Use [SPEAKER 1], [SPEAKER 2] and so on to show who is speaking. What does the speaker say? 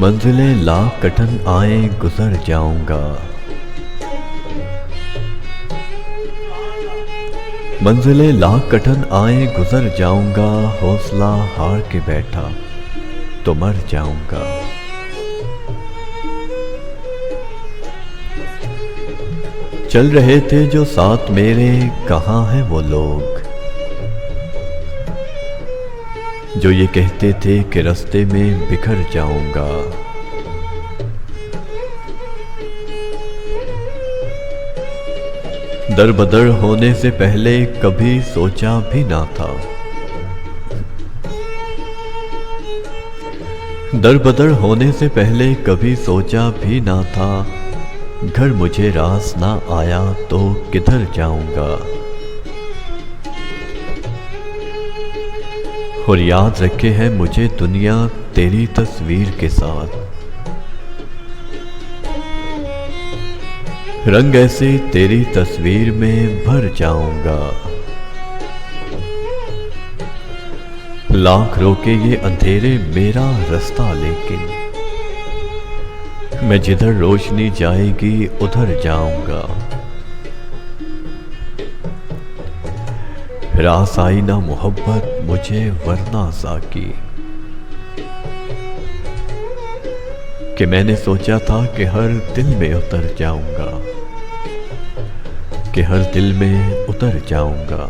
[SPEAKER 1] मंजिलें लाख कठिन आए गुजर जाऊंगा। मंजिलें लाख कठिन आए गुजर जाऊंगा। हौसला हार के बैठा तो मर जाऊंगा। चल रहे थे जो साथ मेरे, कहाँ हैं वो लोग जो ये कहते थे कि रास्ते में बिखर जाऊंगा। दर बदर होने से पहले कभी सोचा भी ना था। दर बदर होने से पहले कभी सोचा भी ना था। घर मुझे रास ना आया तो किधर जाऊंगा। और याद रखे है मुझे दुनिया तेरी तस्वीर के साथ। रंग ऐसे तेरी तस्वीर में भर जाऊंगा। लाख रोके ये अंधेरे मेरा रास्ता, लेकिन मैं जिधर रोशनी जाएगी उधर जाऊंगा। रास आई ना मोहब्बत मुझे वरना साकी, कि मैंने सोचा था कि हर दिल में उतर जाऊंगा, कि हर दिल में उतर जाऊंगा।